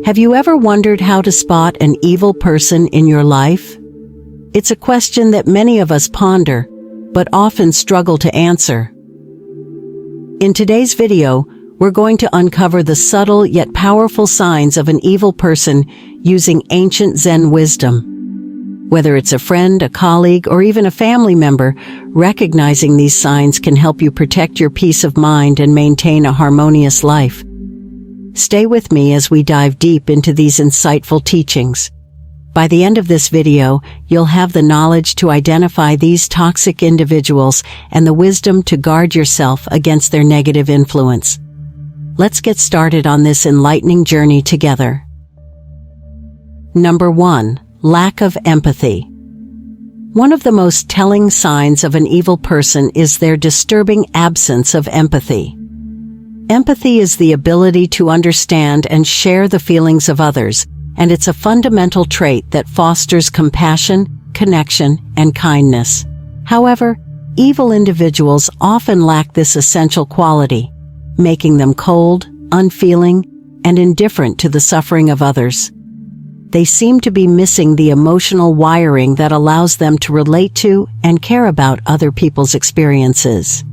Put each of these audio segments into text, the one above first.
Have you ever wondered how to spot an evil person in your life? It's a question that many of us ponder, but often struggle to answer. In today's video, we're going to uncover the subtle yet powerful signs of an evil person using ancient Zen wisdom. Whether it's a friend, a colleague, or even a family member, recognizing these signs can help you protect your peace of mind and maintain a harmonious life. Stay with me as we dive deep into these insightful teachings. By the end of this video, you'll have the knowledge to identify these toxic individuals and the wisdom to guard yourself against their negative influence. Let's get started on this enlightening journey together. Number 1. Lack of empathy. One of the most telling signs of an evil person is their disturbing absence of empathy. Empathy is the ability to understand and share the feelings of others, and it's a fundamental trait that fosters compassion, connection, and kindness. However, evil individuals often lack this essential quality, making them cold, unfeeling, and indifferent to the suffering of others. They seem to be missing the emotional wiring that allows them to relate to and care about other people's experiences.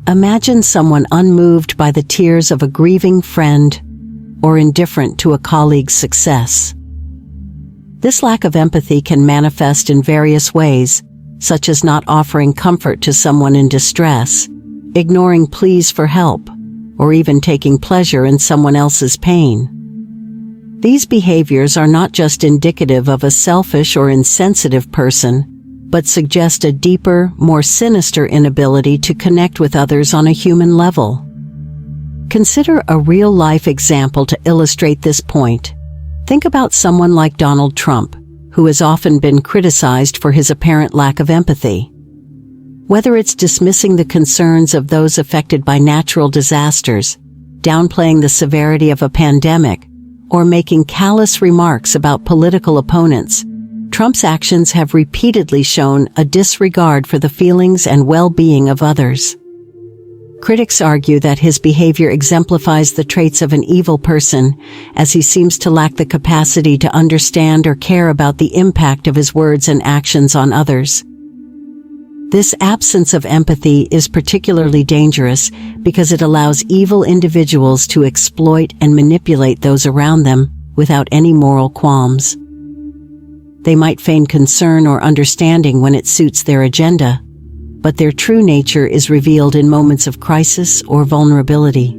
Imagine someone unmoved by the tears of a grieving friend or indifferent to a colleague's success. This lack of empathy can manifest in various ways, such as not offering comfort to someone in distress, ignoring pleas for help, or even taking pleasure in someone else's pain. These behaviors are not just indicative of a selfish or insensitive person, but suggest a deeper, more sinister inability to connect with others on a human level. Consider a real-life example to illustrate this point. Think about someone like Donald Trump, who has often been criticized for his apparent lack of empathy. Whether it's dismissing the concerns of those affected by natural disasters, downplaying the severity of a pandemic, or making callous remarks about political opponents, Trump's actions have repeatedly shown a disregard for the feelings and well-being of others. Critics argue that his behavior exemplifies the traits of an evil person, as he seems to lack the capacity to understand or care about the impact of his words and actions on others. This absence of empathy is particularly dangerous because it allows evil individuals to exploit and manipulate those around them without any moral qualms. They might feign concern or understanding when it suits their agenda, but their true nature is revealed in moments of crisis or vulnerability.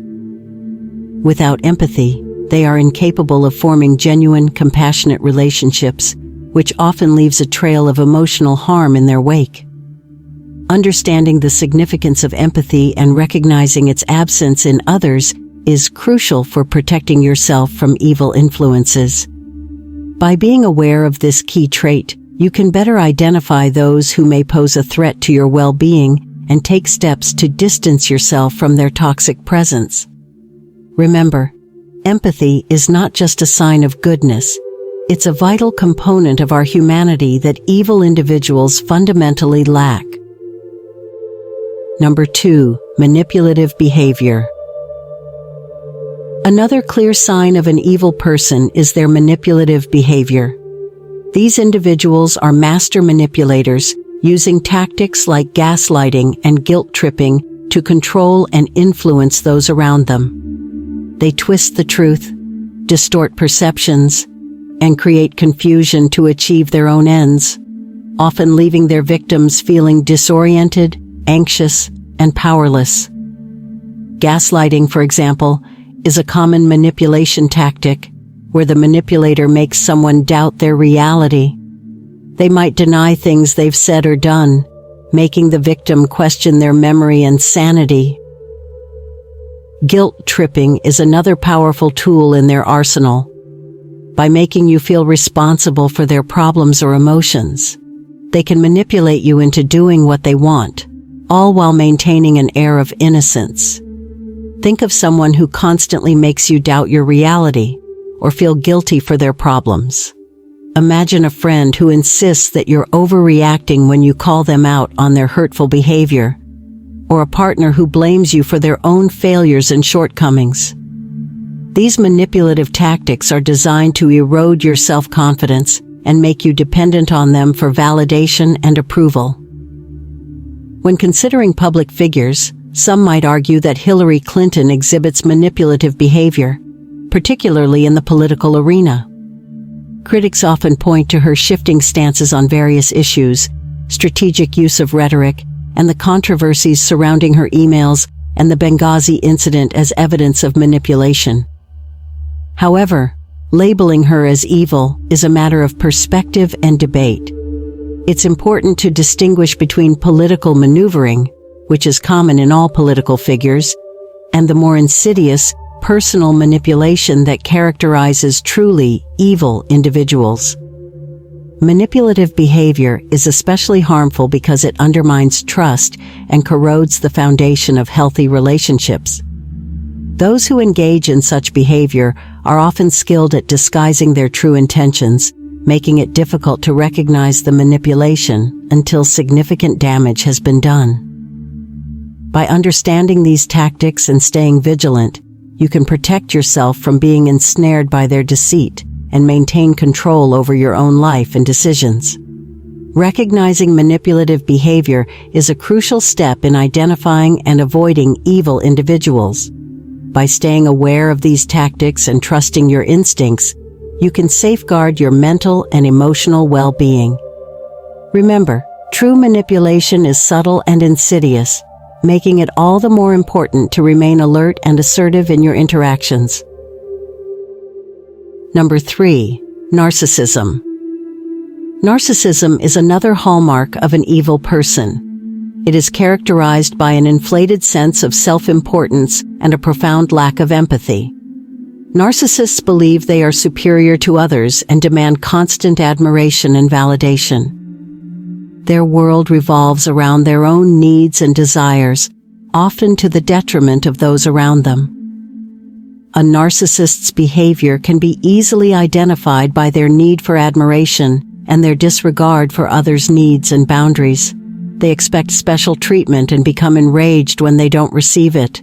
Without empathy, they are incapable of forming genuine, compassionate relationships, which often leaves a trail of emotional harm in their wake. Understanding the significance of empathy and recognizing its absence in others is crucial for protecting yourself from evil influences. By being aware of this key trait, you can better identify those who may pose a threat to your well-being and take steps to distance yourself from their toxic presence. Remember, empathy is not just a sign of goodness. It's a vital component of our humanity that evil individuals fundamentally lack. Number 2. Manipulative behavior. Another clear sign of an evil person is their manipulative behavior. These individuals are master manipulators, using tactics like gaslighting and guilt-tripping to control and influence those around them. They twist the truth, distort perceptions, and create confusion to achieve their own ends, often leaving their victims feeling disoriented, anxious, and powerless. Gaslighting, for example, is a common manipulation tactic where the manipulator makes someone doubt their reality. They might deny things they've said or done, making the victim question their memory and sanity. Guilt-tripping is another powerful tool in their arsenal. By making you feel responsible for their problems or emotions, they can manipulate you into doing what they want, all while maintaining an air of innocence. Think of someone who constantly makes you doubt your reality or feel guilty for their problems. Imagine a friend who insists that you're overreacting when you call them out on their hurtful behavior, or a partner who blames you for their own failures and shortcomings. These manipulative tactics are designed to erode your self-confidence and make you dependent on them for validation and approval. When considering public figures, some might argue that Hillary Clinton exhibits manipulative behavior, particularly in the political arena. Critics often point to her shifting stances on various issues, strategic use of rhetoric, and the controversies surrounding her emails and the Benghazi incident as evidence of manipulation. However, labeling her as evil is a matter of perspective and debate. It's important to distinguish between political maneuvering, which is common in all political figures, and the more insidious, personal manipulation that characterizes truly evil individuals. Manipulative behavior is especially harmful because it undermines trust and corrodes the foundation of healthy relationships. Those who engage in such behavior are often skilled at disguising their true intentions, making it difficult to recognize the manipulation until significant damage has been done. By understanding these tactics and staying vigilant, you can protect yourself from being ensnared by their deceit and maintain control over your own life and decisions. Recognizing manipulative behavior is a crucial step in identifying and avoiding evil individuals. By staying aware of these tactics and trusting your instincts, you can safeguard your mental and emotional well-being. Remember, true manipulation is subtle and insidious, making it all the more important to remain alert and assertive in your interactions. Number 3. Narcissism. Narcissism is another hallmark of an evil person. It is characterized by an inflated sense of self-importance and a profound lack of empathy. Narcissists believe they are superior to others and demand constant admiration and validation. Their world revolves around their own needs and desires, often to the detriment of those around them. A narcissist's behavior can be easily identified by their need for admiration and their disregard for others' needs and boundaries. They expect special treatment and become enraged when they don't receive it.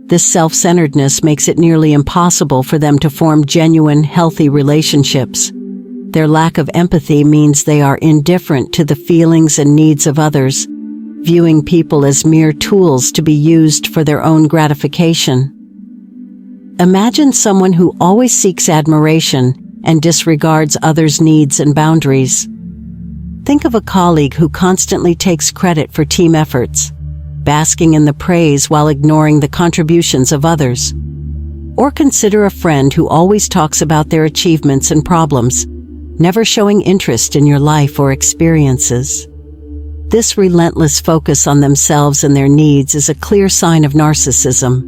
This self-centeredness makes it nearly impossible for them to form genuine, healthy relationships. Their lack of empathy means they are indifferent to the feelings and needs of others, viewing people as mere tools to be used for their own gratification. Imagine someone who always seeks admiration and disregards others' needs and boundaries. Think of a colleague who constantly takes credit for team efforts, basking in the praise while ignoring the contributions of others. Or consider a friend who always talks about their achievements and problems, never showing interest in your life or experiences. This relentless focus on themselves and their needs is a clear sign of narcissism.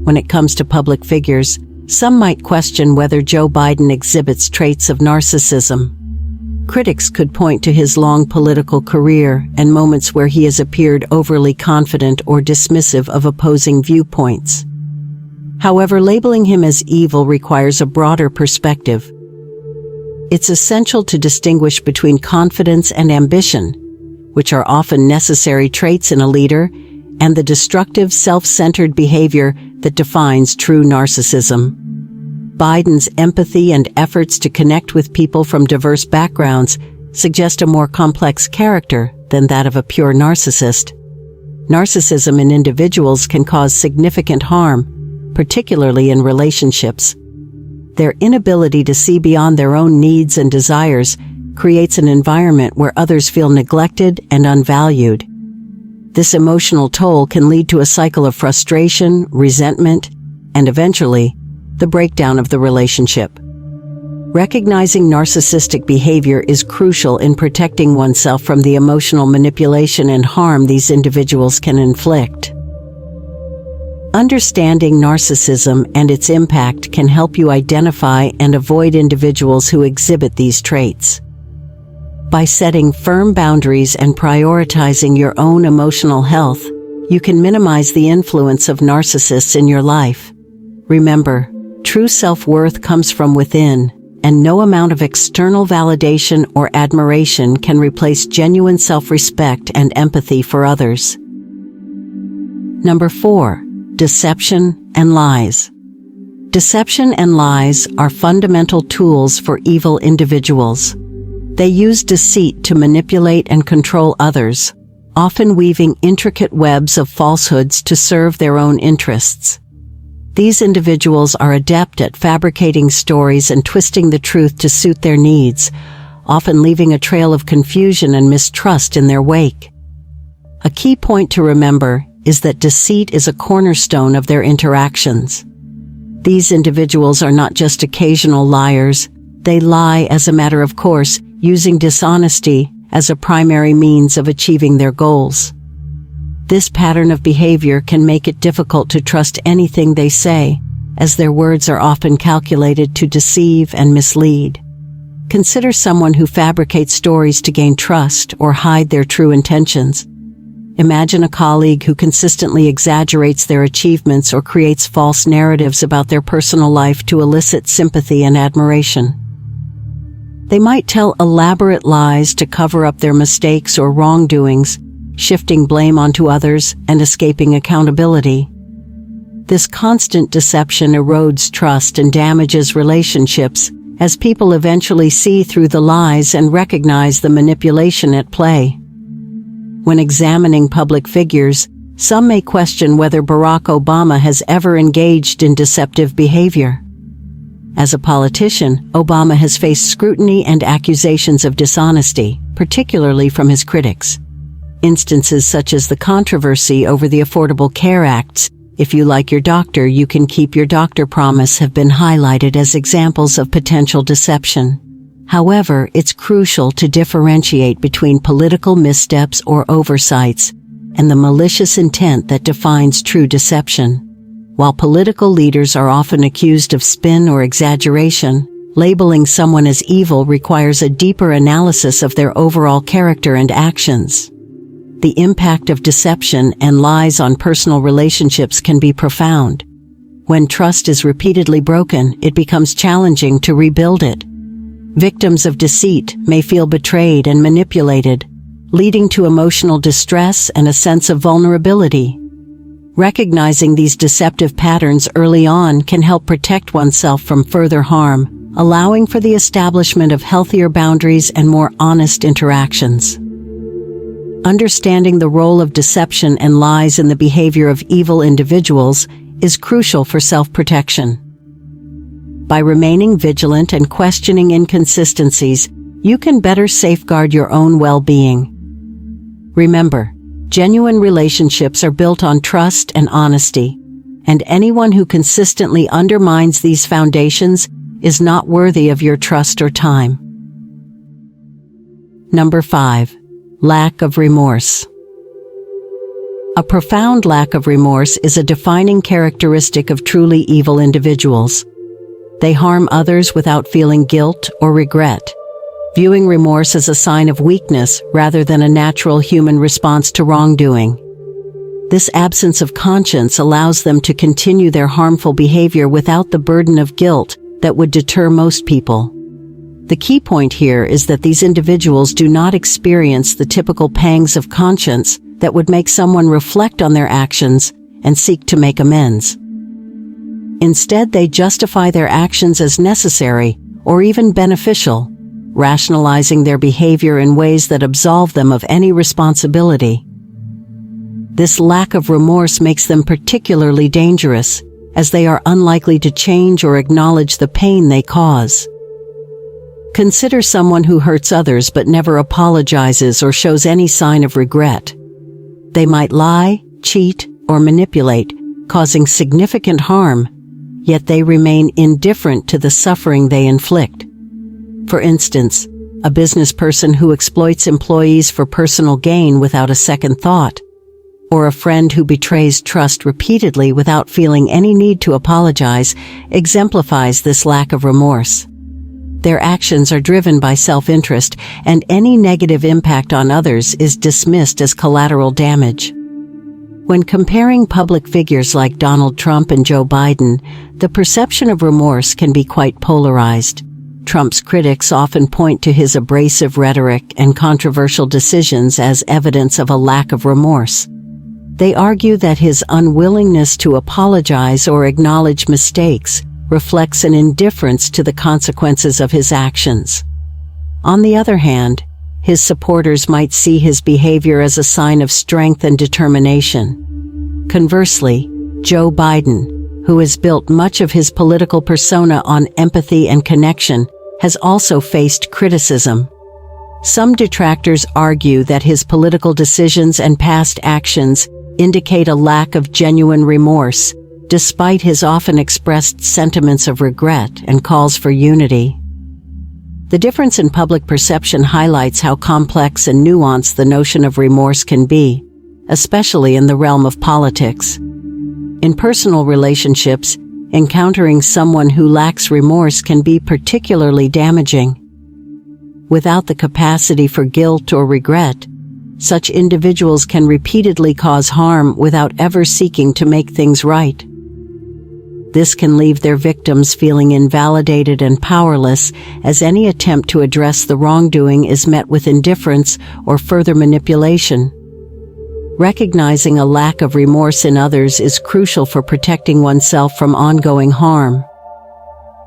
When it comes to public figures, some might question whether Joe Biden exhibits traits of narcissism. Critics could point to his long political career and moments where he has appeared overly confident or dismissive of opposing viewpoints. However, labeling him as evil requires a broader perspective. It's essential to distinguish between confidence and ambition, which are often necessary traits in a leader, and the destructive, self-centered behavior that defines true narcissism. Biden's empathy and efforts to connect with people from diverse backgrounds suggest a more complex character than that of a pure narcissist. Narcissism in individuals can cause significant harm, particularly in relationships. Their inability to see beyond their own needs and desires creates an environment where others feel neglected and unvalued. This emotional toll can lead to a cycle of frustration, resentment, and eventually, the breakdown of the relationship. Recognizing narcissistic behavior is crucial in protecting oneself from the emotional manipulation and harm these individuals can inflict. Understanding narcissism and its impact can help you identify and avoid individuals who exhibit these traits. By setting firm boundaries and prioritizing your own emotional health, you can minimize the influence of narcissists in your life. Remember, true self-worth comes from within, and no amount of external validation or admiration can replace genuine self-respect and empathy for others. Number 4. Deception and lies. Deception and lies are fundamental tools for evil individuals. They use deceit to manipulate and control others, often weaving intricate webs of falsehoods to serve their own interests. These individuals are adept at fabricating stories and twisting the truth to suit their needs, often leaving a trail of confusion and mistrust in their wake. A key point to remember is that deceit is a cornerstone of their interactions. These individuals are not just occasional liars, they lie as a matter of course, using dishonesty as a primary means of achieving their goals. This pattern of behavior can make it difficult to trust anything they say, as their words are often calculated to deceive and mislead. Consider someone who fabricates stories to gain trust or hide their true intentions. Imagine a colleague who consistently exaggerates their achievements or creates false narratives about their personal life to elicit sympathy and admiration. They might tell elaborate lies to cover up their mistakes or wrongdoings, shifting blame onto others and escaping accountability. This constant deception erodes trust and damages relationships, as people eventually see through the lies and recognize the manipulation at play. When examining public figures, some may question whether Barack Obama has ever engaged in deceptive behavior. As a politician, Obama has faced scrutiny and accusations of dishonesty, particularly from his critics. Instances such as the controversy over the Affordable Care Act's "If you like your doctor, you can keep your doctor" promise have been highlighted as examples of potential deception. However, it's crucial to differentiate between political missteps or oversights and the malicious intent that defines true deception. While political leaders are often accused of spin or exaggeration, labeling someone as evil requires a deeper analysis of their overall character and actions. The impact of deception and lies on personal relationships can be profound. When trust is repeatedly broken, it becomes challenging to rebuild it. Victims of deceit may feel betrayed and manipulated, leading to emotional distress and a sense of vulnerability. Recognizing these deceptive patterns early on can help protect oneself from further harm, allowing for the establishment of healthier boundaries and more honest interactions. Understanding the role of deception and lies in the behavior of evil individuals is crucial for self-protection. By remaining vigilant and questioning inconsistencies, you can better safeguard your own well-being. Remember, genuine relationships are built on trust and honesty, and anyone who consistently undermines these foundations is not worthy of your trust or time. Number 5. Lack of remorse. A profound lack of remorse is a defining characteristic of truly evil individuals. They harm others without feeling guilt or regret, viewing remorse as a sign of weakness rather than a natural human response to wrongdoing. This absence of conscience allows them to continue their harmful behavior without the burden of guilt that would deter most people. The key point here is that these individuals do not experience the typical pangs of conscience that would make someone reflect on their actions and seek to make amends. Instead, they justify their actions as necessary or even beneficial, rationalizing their behavior in ways that absolve them of any responsibility. This lack of remorse makes them particularly dangerous, as they are unlikely to change or acknowledge the pain they cause. Consider someone who hurts others but never apologizes or shows any sign of regret. They might lie, cheat, or manipulate, causing significant harm, yet they remain indifferent to the suffering they inflict. For instance, a business person who exploits employees for personal gain without a second thought, or a friend who betrays trust repeatedly without feeling any need to apologize, exemplifies this lack of remorse. Their actions are driven by self-interest, and any negative impact on others is dismissed as collateral damage. When comparing public figures like Donald Trump and Joe Biden, the perception of remorse can be quite polarized. Trump's critics often point to his abrasive rhetoric and controversial decisions as evidence of a lack of remorse. They argue that his unwillingness to apologize or acknowledge mistakes reflects an indifference to the consequences of his actions. On the other hand, his supporters might see his behavior as a sign of strength and determination. Conversely, Joe Biden, who has built much of his political persona on empathy and connection, has also faced criticism. Some detractors argue that his political decisions and past actions indicate a lack of genuine remorse, despite his often expressed sentiments of regret and calls for unity. The difference in public perception highlights how complex and nuanced the notion of remorse can be, especially in the realm of politics. In personal relationships, encountering someone who lacks remorse can be particularly damaging. Without the capacity for guilt or regret, such individuals can repeatedly cause harm without ever seeking to make things right. This can leave their victims feeling invalidated and powerless, as any attempt to address the wrongdoing is met with indifference or further manipulation. Recognizing a lack of remorse in others is crucial for protecting oneself from ongoing harm.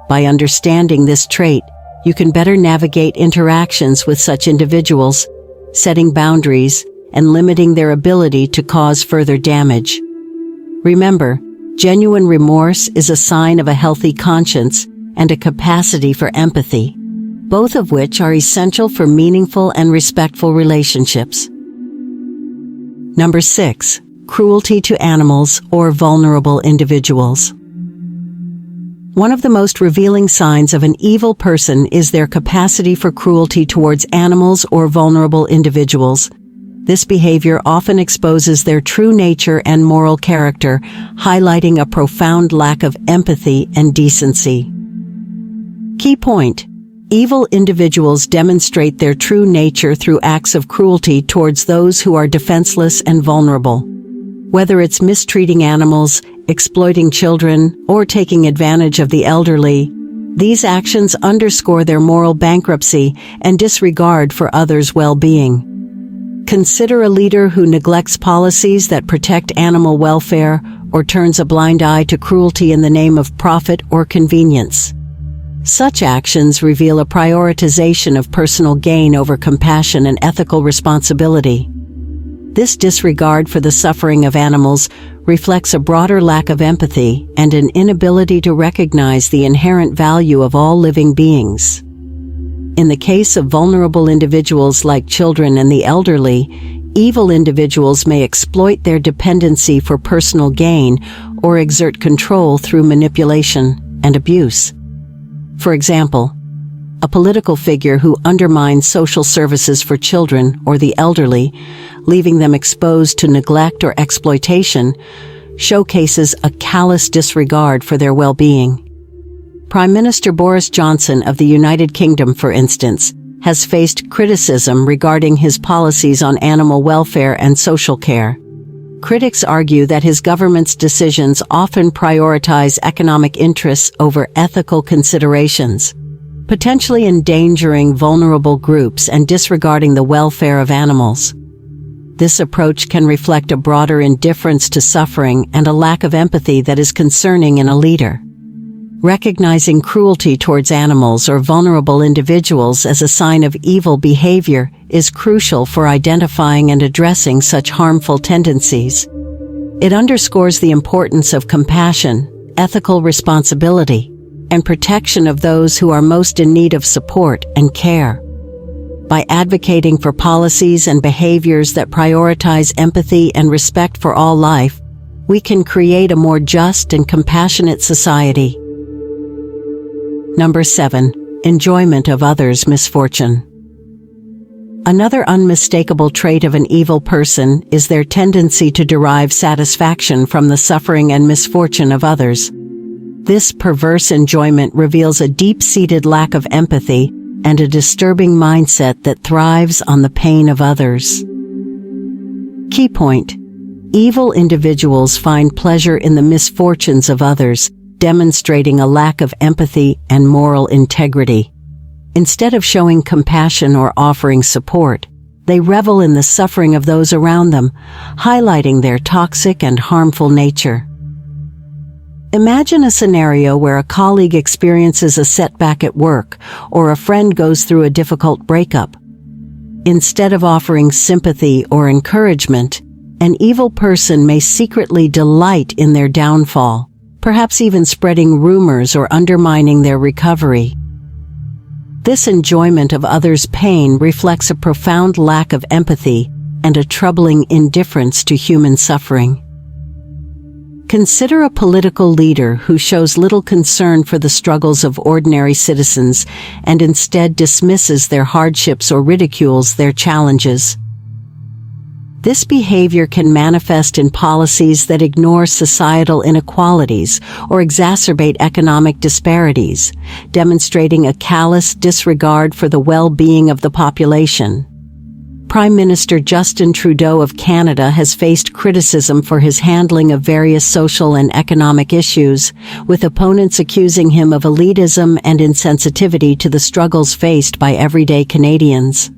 By understanding this trait, you can better navigate interactions with such individuals, setting boundaries and limiting their ability to cause further damage. Remember, genuine remorse is a sign of a healthy conscience and a capacity for empathy, both of which are essential for meaningful and respectful relationships. Number 6. Cruelty to animals or vulnerable individuals. One of the most revealing signs of an evil person is their capacity for cruelty towards animals or vulnerable individuals. This behavior often exposes their true nature and moral character, highlighting a profound lack of empathy and decency. Key point: evil individuals demonstrate their true nature through acts of cruelty towards those who are defenseless and vulnerable. Whether it's mistreating animals, exploiting children, or taking advantage of the elderly, these actions underscore their moral bankruptcy and disregard for others' well-being. Consider a leader who neglects policies that protect animal welfare or turns a blind eye to cruelty in the name of profit or convenience. Such actions reveal a prioritization of personal gain over compassion and ethical responsibility. This disregard for the suffering of animals reflects a broader lack of empathy and an inability to recognize the inherent value of all living beings. In the case of vulnerable individuals like children and the elderly, evil individuals may exploit their dependency for personal gain or exert control through manipulation and abuse. For example, a political figure who undermines social services for children or the elderly, leaving them exposed to neglect or exploitation, showcases a callous disregard for their well-being. Prime Minister Boris Johnson of the United Kingdom, for instance, has faced criticism regarding his policies on animal welfare and social care. Critics argue that his government's decisions often prioritize economic interests over ethical considerations, potentially endangering vulnerable groups and disregarding the welfare of animals. This approach can reflect a broader indifference to suffering and a lack of empathy that is concerning in a leader. Recognizing cruelty towards animals or vulnerable individuals as a sign of evil behavior is crucial for identifying and addressing such harmful tendencies. It underscores the importance of compassion, ethical responsibility, and protection of those who are most in need of support and care. By advocating for policies and behaviors that prioritize empathy and respect for all life, we can create a more just and compassionate society. Number 7. Enjoyment of others' misfortune. Another unmistakable trait of an evil person is their tendency to derive satisfaction from the suffering and misfortune of others. This perverse enjoyment reveals a deep-seated lack of empathy and a disturbing mindset that thrives on the pain of others. Key point: evil individuals find pleasure in the misfortunes of others, demonstrating a lack of empathy and moral integrity. Instead of showing compassion or offering support, they revel in the suffering of those around them, highlighting their toxic and harmful nature. Imagine a scenario where a colleague experiences a setback at work or a friend goes through a difficult breakup. Instead of offering sympathy or encouragement, an evil person may secretly delight in their downfall, perhaps even spreading rumors or undermining their recovery. This enjoyment of others' pain reflects a profound lack of empathy and a troubling indifference to human suffering. Consider a political leader who shows little concern for the struggles of ordinary citizens and instead dismisses their hardships or ridicules their challenges. This behavior can manifest in policies that ignore societal inequalities or exacerbate economic disparities, demonstrating a callous disregard for the well-being of the population. Prime Minister Justin Trudeau of Canada has faced criticism for his handling of various social and economic issues, with opponents accusing him of elitism and insensitivity to the struggles faced by everyday Canadians.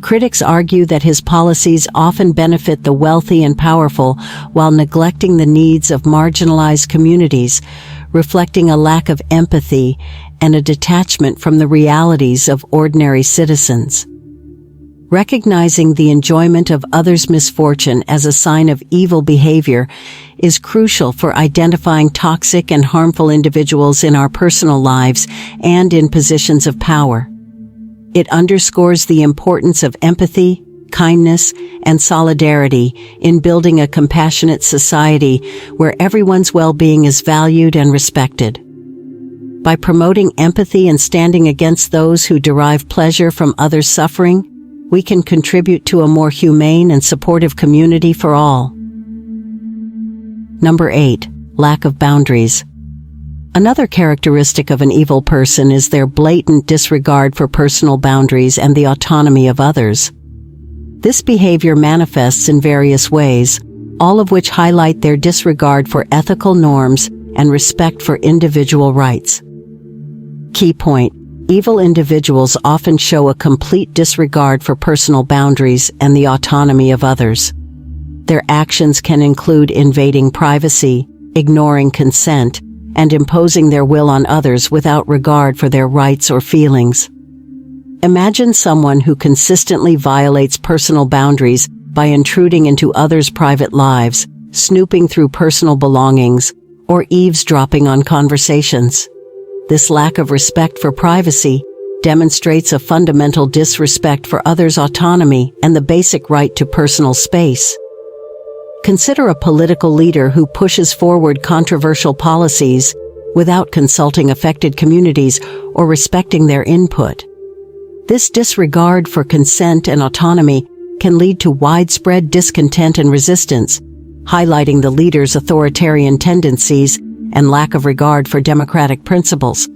Critics argue that his policies often benefit the wealthy and powerful while neglecting the needs of marginalized communities, reflecting a lack of empathy and a detachment from the realities of ordinary citizens. Recognizing the enjoyment of others' misfortune as a sign of evil behavior is crucial for identifying toxic and harmful individuals in our personal lives and in positions of power. It underscores the importance of empathy, kindness, and solidarity in building a compassionate society where everyone's well-being is valued and respected. By promoting empathy and standing against those who derive pleasure from others' suffering, we can contribute to a more humane and supportive community for all. Number 8. Lack of boundaries. Another characteristic of an evil person is their blatant disregard for personal boundaries and the autonomy of others. This behavior manifests in various ways, all of which highlight their disregard for ethical norms and respect for individual rights. Key point: evil individuals often show a complete disregard for personal boundaries and the autonomy of others. Their actions can include invading privacy, ignoring consent, and imposing their will on others without regard for their rights or feelings. Imagine someone who consistently violates personal boundaries by intruding into others' private lives, snooping through personal belongings, or eavesdropping on conversations. This lack of respect for privacy demonstrates a fundamental disrespect for others' autonomy and the basic right to personal space. Consider a political leader who pushes forward controversial policies without consulting affected communities or respecting their input. This disregard for consent and autonomy can lead to widespread discontent and resistance, highlighting the leader's authoritarian tendencies and lack of regard for democratic principles.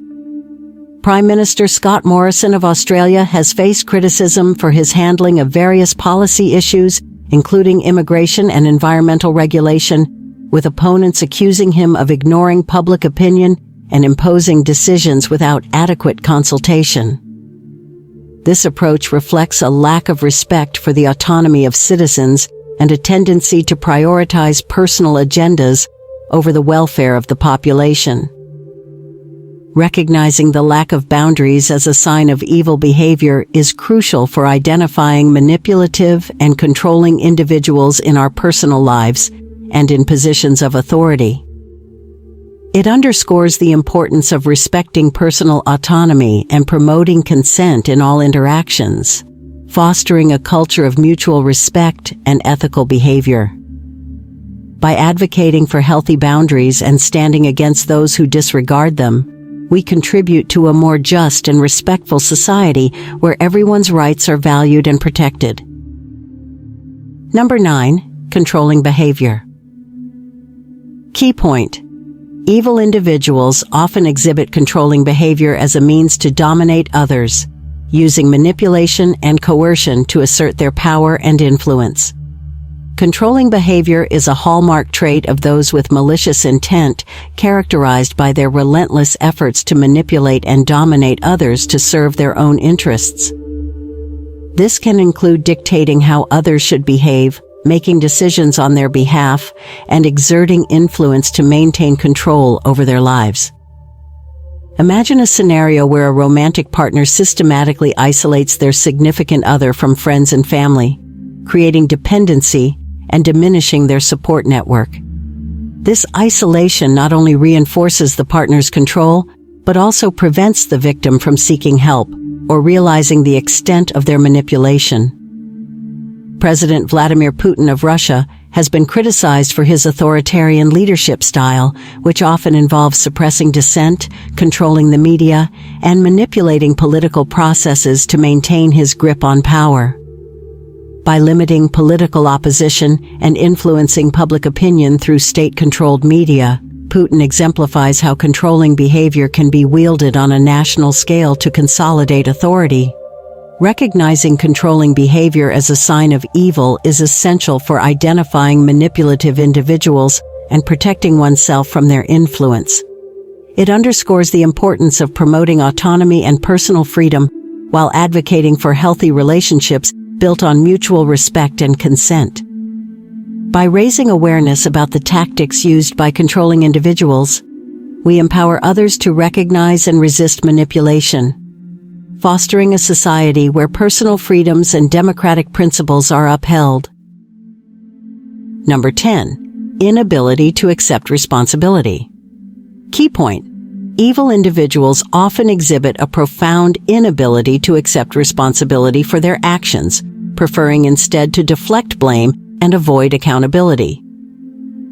Prime Minister Scott Morrison of Australia has faced criticism for his handling of various policy issues, including immigration and environmental regulation, with opponents accusing him of ignoring public opinion and imposing decisions without adequate consultation. This approach reflects a lack of respect for the autonomy of citizens and a tendency to prioritize personal agendas over the welfare of the population. Recognizing the lack of boundaries as a sign of evil behavior is crucial for identifying manipulative and controlling individuals in our personal lives and in positions of authority. It underscores the importance of respecting personal autonomy and promoting consent in all interactions, fostering a culture of mutual respect and ethical behavior. By advocating for healthy boundaries and standing against those who disregard them, we contribute to a more just and respectful society where everyone's rights are valued and protected. Number 9. Controlling behavior. Key point: evil individuals often exhibit controlling behavior as a means to dominate others, using manipulation and coercion to assert their power and influence. Controlling behavior is a hallmark trait of those with malicious intent, characterized by their relentless efforts to manipulate and dominate others to serve their own interests. This can include dictating how others should behave, making decisions on their behalf, and exerting influence to maintain control over their lives. Imagine a scenario where a romantic partner systematically isolates their significant other from friends and family, creating dependency and diminishing their support network. This isolation not only reinforces the partner's control, but also prevents the victim from seeking help or realizing the extent of their manipulation. President Vladimir Putin of Russia has been criticized for his authoritarian leadership style, which often involves suppressing dissent, controlling the media, and manipulating political processes to maintain his grip on power. By limiting political opposition and influencing public opinion through state-controlled media, Putin exemplifies how controlling behavior can be wielded on a national scale to consolidate authority. Recognizing controlling behavior as a sign of evil is essential for identifying manipulative individuals and protecting oneself from their influence. It underscores the importance of promoting autonomy and personal freedom while advocating for healthy relationships built on mutual respect and consent. By raising awareness about the tactics used by controlling individuals, we empower others to recognize and resist manipulation, fostering a society where personal freedoms and democratic principles are upheld. Number 10. Inability to accept responsibility. Key point: evil individuals often exhibit a profound inability to accept responsibility for their actions, preferring instead to deflect blame and avoid accountability.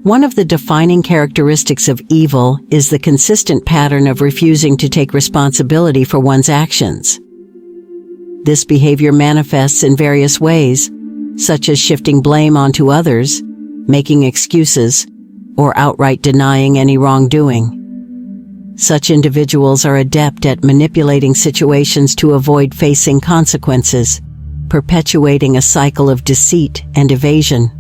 One of the defining characteristics of evil is the consistent pattern of refusing to take responsibility for one's actions. This behavior manifests in various ways, such as shifting blame onto others, making excuses, or outright denying any wrongdoing. Such individuals are adept at manipulating situations to avoid facing consequences, perpetuating a cycle of deceit and evasion.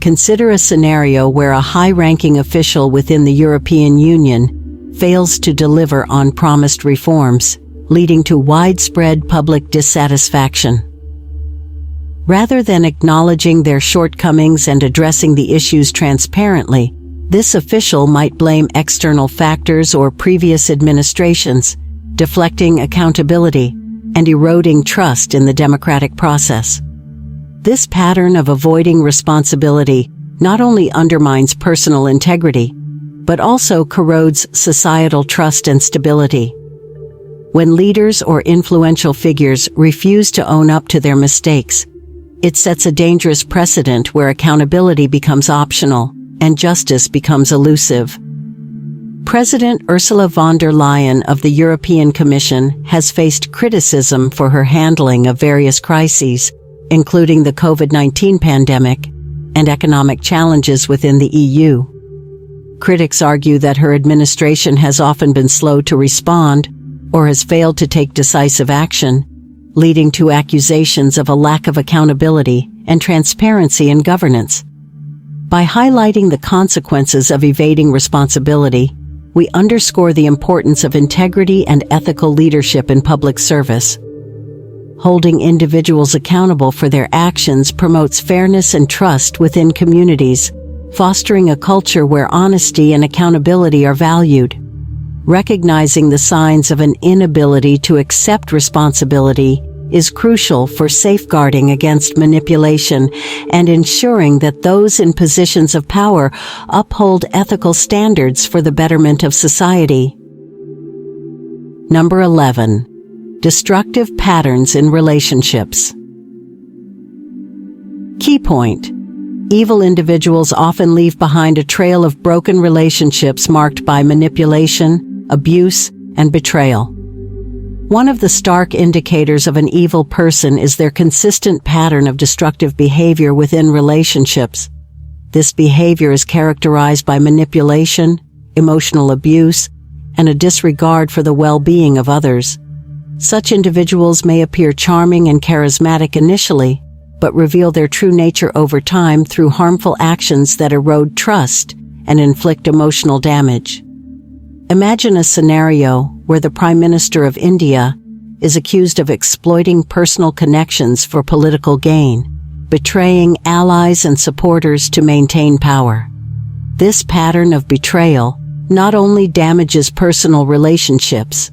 Consider a scenario where a high-ranking official within the European Union fails to deliver on promised reforms, leading to widespread public dissatisfaction. Rather than acknowledging their shortcomings and addressing the issues transparently, this official might blame external factors or previous administrations, deflecting accountability and eroding trust in the democratic process. This pattern of avoiding responsibility not only undermines personal integrity, but also corrodes societal trust and stability. When leaders or influential figures refuse to own up to their mistakes, it sets a dangerous precedent where accountability becomes optional and justice becomes elusive. President Ursula von der Leyen of the European Commission has faced criticism for her handling of various crises, including the COVID-19 pandemic and economic challenges within the EU. Critics argue that her administration has often been slow to respond or has failed to take decisive action, leading to accusations of a lack of accountability and transparency in governance. By highlighting the consequences of evading responsibility, we underscore the importance of integrity and ethical leadership in public service. Holding individuals accountable for their actions promotes fairness and trust within communities, fostering a culture where honesty and accountability are valued. Recognizing the signs of an inability to accept responsibility is crucial for safeguarding against manipulation and ensuring that those in positions of power uphold ethical standards for the betterment of society. Number 11. Destructive patterns in relationships. Key point: evil individuals often leave behind a trail of broken relationships marked by manipulation, abuse, and betrayal. One of the stark indicators of an evil person is their consistent pattern of destructive behavior within relationships. This behavior is characterized by manipulation, emotional abuse, and a disregard for the well-being of others. Such individuals may appear charming and charismatic initially, but reveal their true nature over time through harmful actions that erode trust and inflict emotional damage. Imagine a scenario where the Prime Minister of India is accused of exploiting personal connections for political gain, betraying allies and supporters to maintain power. This pattern of betrayal not only damages personal relationships,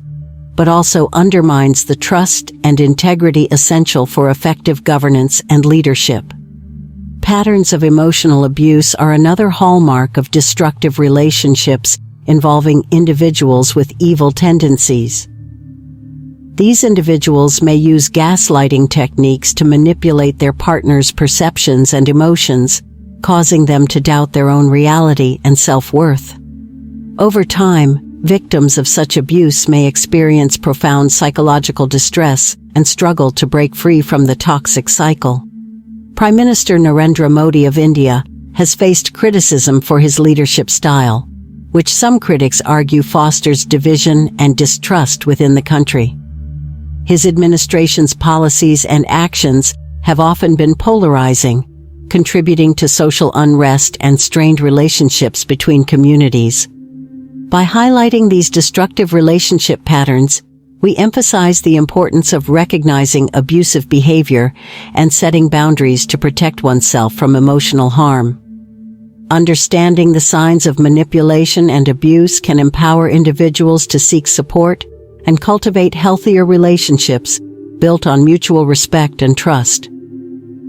but also undermines the trust and integrity essential for effective governance and leadership. Patterns of emotional abuse are another hallmark of destructive relationships involving individuals with evil tendencies. These individuals may use gaslighting techniques to manipulate their partner's perceptions and emotions, causing them to doubt their own reality and self-worth. Over time, victims of such abuse may experience profound psychological distress and struggle to break free from the toxic cycle. Prime Minister Narendra Modi of India has faced criticism for his leadership style, which some critics argue fosters division and distrust within the country. His administration's policies and actions have often been polarizing, contributing to social unrest and strained relationships between communities. By highlighting these destructive relationship patterns, we emphasize the importance of recognizing abusive behavior and setting boundaries to protect oneself from emotional harm. Understanding the signs of manipulation and abuse can empower individuals to seek support and cultivate healthier relationships built on mutual respect and trust.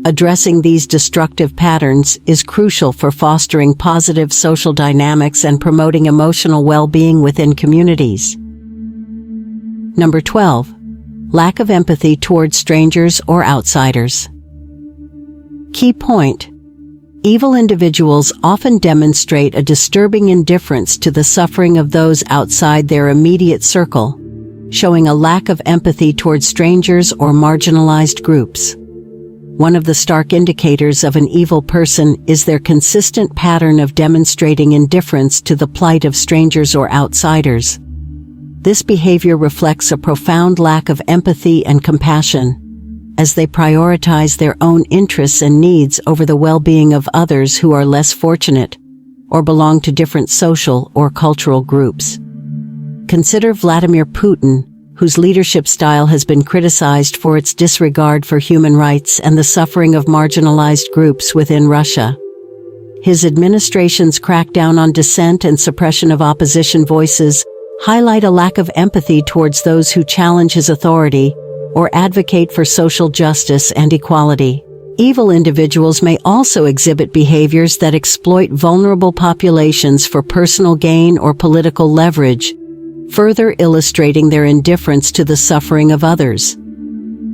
Addressing these destructive patterns is crucial for fostering positive social dynamics and promoting emotional well-being within communities. Number 12. Lack of empathy towards strangers or outsiders. Key point: evil individuals often demonstrate a disturbing indifference to the suffering of those outside their immediate circle, showing a lack of empathy towards strangers or marginalized groups. One of the stark indicators of an evil person is their consistent pattern of demonstrating indifference to the plight of strangers or outsiders. This behavior reflects a profound lack of empathy and compassion, as they prioritize their own interests and needs over the well-being of others who are less fortunate or belong to different social or cultural groups. Consider Vladimir Putin, whose leadership style has been criticized for its disregard for human rights and the suffering of marginalized groups within Russia. His administration's crackdown on dissent and suppression of opposition voices highlight a lack of empathy towards those who challenge his authority or advocate for social justice and equality. Evil individuals may also exhibit behaviors that exploit vulnerable populations for personal gain or political leverage, further illustrating their indifference to the suffering of others.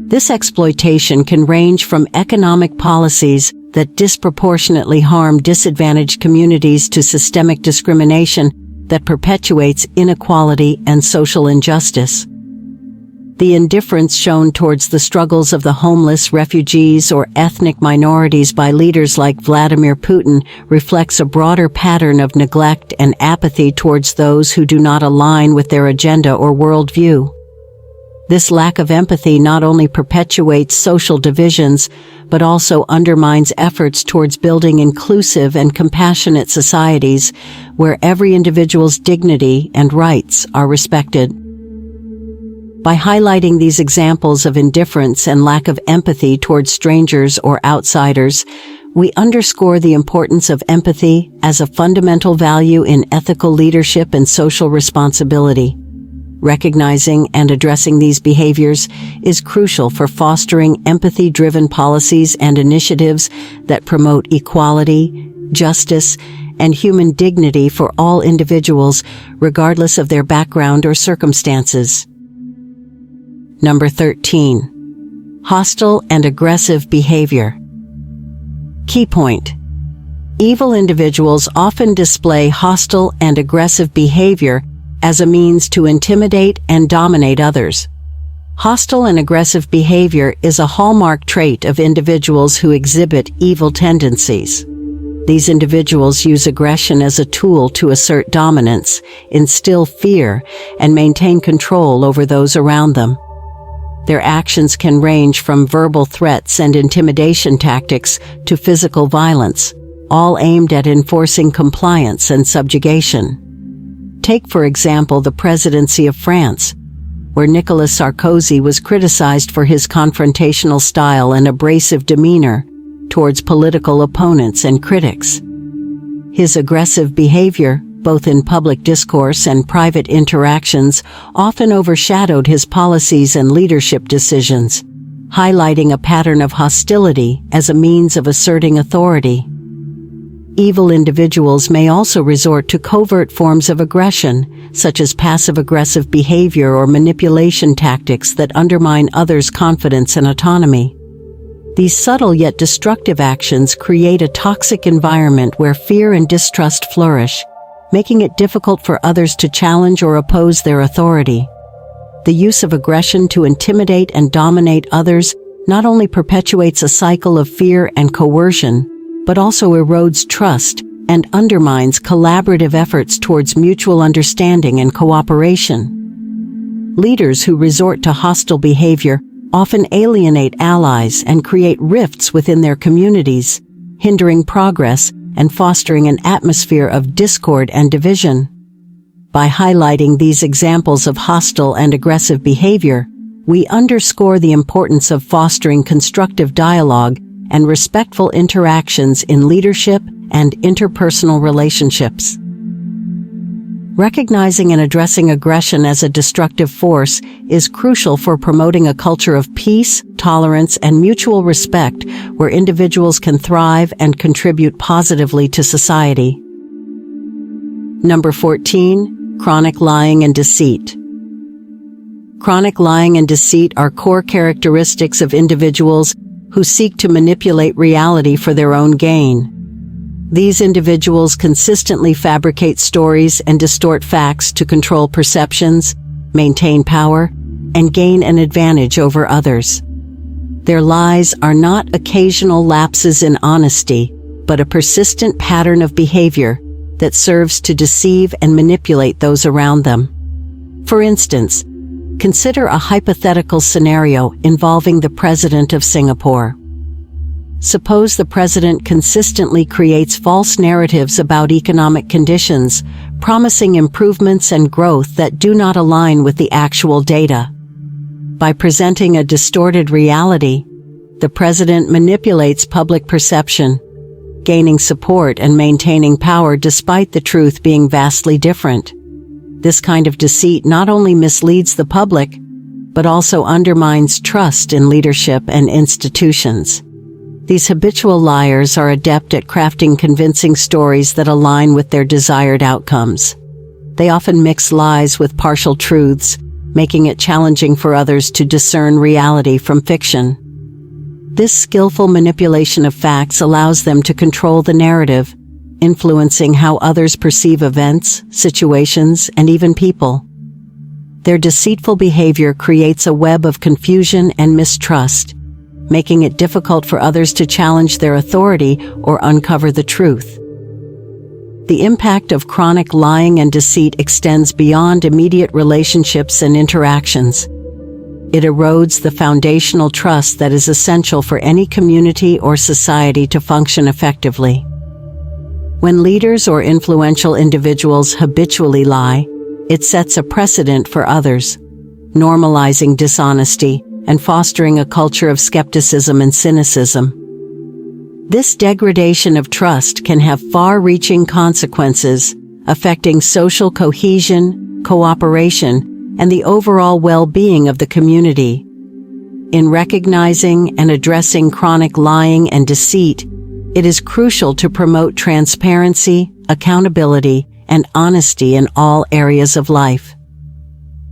This exploitation can range from economic policies that disproportionately harm disadvantaged communities to systemic discrimination that perpetuates inequality and social injustice. The indifference shown towards the struggles of the homeless, refugees, or ethnic minorities by leaders like Vladimir Putin reflects a broader pattern of neglect and apathy towards those who do not align with their agenda or worldview. This lack of empathy not only perpetuates social divisions, but also undermines efforts towards building inclusive and compassionate societies where every individual's dignity and rights are respected. By highlighting these examples of indifference and lack of empathy towards strangers or outsiders, we underscore the importance of empathy as a fundamental value in ethical leadership and social responsibility. Recognizing and addressing these behaviors is crucial for fostering empathy-driven policies and initiatives that promote equality, justice, and human dignity for all individuals, regardless of their background or circumstances. Number 13. Hostile and aggressive behavior. Key point: evil individuals often display hostile and aggressive behavior as a means to intimidate and dominate others. Hostile and aggressive behavior is a hallmark trait of individuals who exhibit evil tendencies. These individuals use aggression as a tool to assert dominance, instill fear, and maintain control over those around them. Their actions can range from verbal threats and intimidation tactics to physical violence, all aimed at enforcing compliance and subjugation. Take, for example, the presidency of France, where Nicolas Sarkozy was criticized for his confrontational style and abrasive demeanor, towards political opponents and critics. His aggressive behavior, both in public discourse and private interactions, often overshadowed his policies and leadership decisions, highlighting a pattern of hostility as a means of asserting authority. Evil individuals may also resort to covert forms of aggression, such as passive-aggressive behavior or manipulation tactics that undermine others' confidence and autonomy. These subtle yet destructive actions create a toxic environment where fear and distrust flourish, making it difficult for others to challenge or oppose their authority. The use of aggression to intimidate and dominate others not only perpetuates a cycle of fear and coercion, but also erodes trust and undermines collaborative efforts towards mutual understanding and cooperation. Leaders who resort to hostile behavior often alienate allies and create rifts within their communities, hindering progress and fostering an atmosphere of discord and division. By highlighting these examples of hostile and aggressive behavior, we underscore the importance of fostering constructive dialogue and respectful interactions in leadership and interpersonal relationships. Recognizing and addressing aggression as a destructive force is crucial for promoting a culture of peace, tolerance, and mutual respect where individuals can thrive and contribute positively to society. Number 14, chronic lying and deceit. Chronic lying and deceit are core characteristics of individuals who seek to manipulate reality for their own gain. These individuals consistently fabricate stories and distort facts to control perceptions, maintain power, and gain an advantage over others. Their lies are not occasional lapses in honesty, but a persistent pattern of behavior that serves to deceive and manipulate those around them. For instance, consider a hypothetical scenario involving the President of Singapore. Suppose the president consistently creates false narratives about economic conditions, promising improvements and growth that do not align with the actual data. By presenting a distorted reality, the president manipulates public perception, gaining support and maintaining power despite the truth being vastly different. This kind of deceit not only misleads the public, but also undermines trust in leadership and institutions. These habitual liars are adept at crafting convincing stories that align with their desired outcomes. They often mix lies with partial truths, making it challenging for others to discern reality from fiction. This skillful manipulation of facts allows them to control the narrative, influencing how others perceive events, situations, and even people. Their deceitful behavior creates a web of confusion and mistrust, making it difficult for others to challenge their authority or uncover the truth. The impact of chronic lying and deceit extends beyond immediate relationships and interactions. It erodes the foundational trust that is essential for any community or society to function effectively. When leaders or influential individuals habitually lie, it sets a precedent for others, normalizing dishonesty and fostering a culture of skepticism and cynicism. This degradation of trust can have far-reaching consequences, affecting social cohesion, cooperation, and the overall well-being of the community. In recognizing and addressing chronic lying and deceit, it is crucial to promote transparency, accountability, and honesty in all areas of life.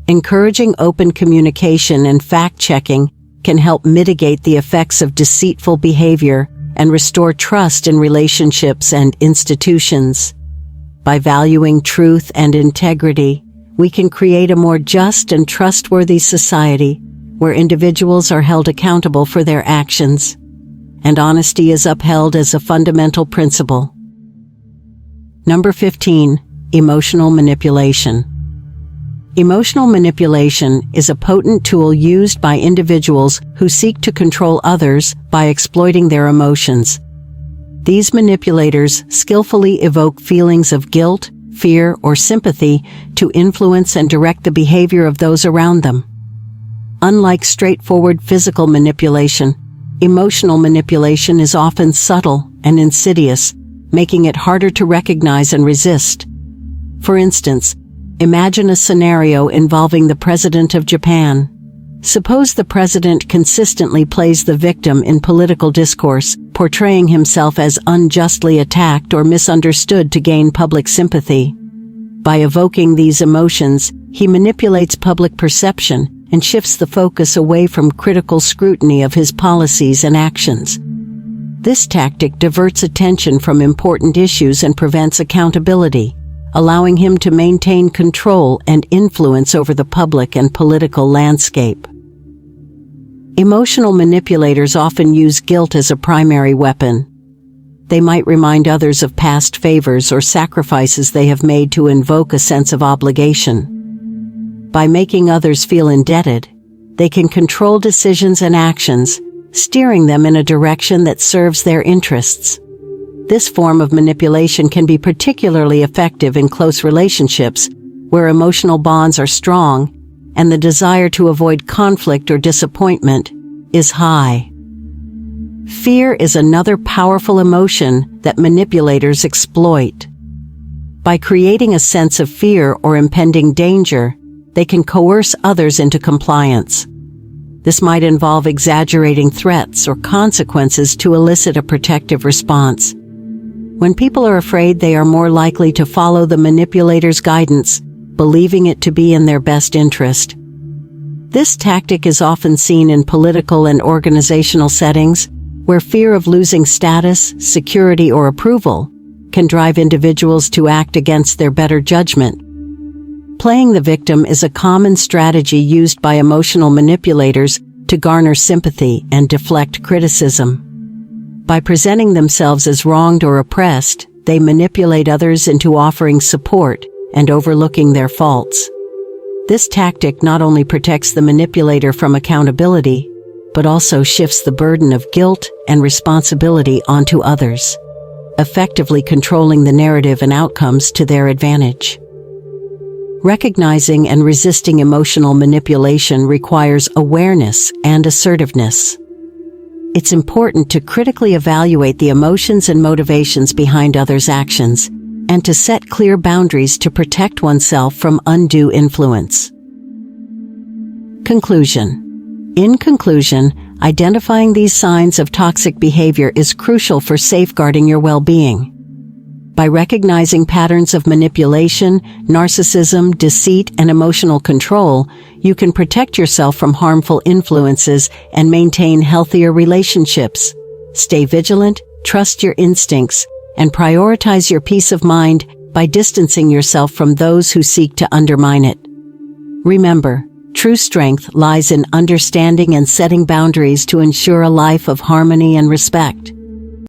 Encouraging open communication and fact-checking can help mitigate the effects of deceitful behavior and restore trust in relationships and institutions. By valuing truth and integrity, we can create a more just and trustworthy society where individuals are held accountable for their actions, and honesty is upheld as a fundamental principle. Number 15, emotional manipulation. Emotional manipulation is a potent tool used by individuals who seek to control others by exploiting their emotions. These manipulators skillfully evoke feelings of guilt, fear, or sympathy to influence and direct the behavior of those around them. Unlike straightforward physical manipulation, Emotional manipulation is often subtle and insidious, making it harder to recognize and resist. For instance, imagine a scenario involving the President of Japan. Suppose the president consistently plays the victim in political discourse, portraying himself as unjustly attacked or misunderstood to gain public sympathy. By evoking these emotions, he manipulates public perception and shifts the focus away from critical scrutiny of his policies and actions. This tactic diverts attention from important issues and prevents accountability, allowing him to maintain control and influence over the public and political landscape. Emotional manipulators often use guilt as a primary weapon. They might remind others of past favors or sacrifices they have made to invoke a sense of obligation. By making others feel indebted, they can control decisions and actions, steering them in a direction that serves their interests. This form of manipulation can be particularly effective in close relationships, where emotional bonds are strong and the desire to avoid conflict or disappointment is high. Fear is another powerful emotion that manipulators exploit. By creating a sense of fear or impending danger, they can coerce others into compliance. This might involve exaggerating threats or consequences to elicit a protective response. When people are afraid, they are more likely to follow the manipulator's guidance, believing it to be in their best interest. This tactic is often seen in political and organizational settings, where fear of losing status, security, or approval can drive individuals to act against their better judgment. Playing the victim is a common strategy used by emotional manipulators to garner sympathy and deflect criticism. By presenting themselves as wronged or oppressed, they manipulate others into offering support and overlooking their faults. This tactic not only protects the manipulator from accountability, but also shifts the burden of guilt and responsibility onto others, effectively controlling the narrative and outcomes to their advantage. Recognizing and resisting emotional manipulation requires awareness and assertiveness. It's important to critically evaluate the emotions and motivations behind others' actions, and to set clear boundaries to protect oneself from undue influence. Conclusion. In conclusion, identifying these signs of toxic behavior is crucial for safeguarding your well-being. By recognizing patterns of manipulation, narcissism, deceit, and emotional control, you can protect yourself from harmful influences and maintain healthier relationships. Stay vigilant, trust your instincts, and prioritize your peace of mind by distancing yourself from those who seek to undermine it. Remember, true strength lies in understanding and setting boundaries to ensure a life of harmony and respect.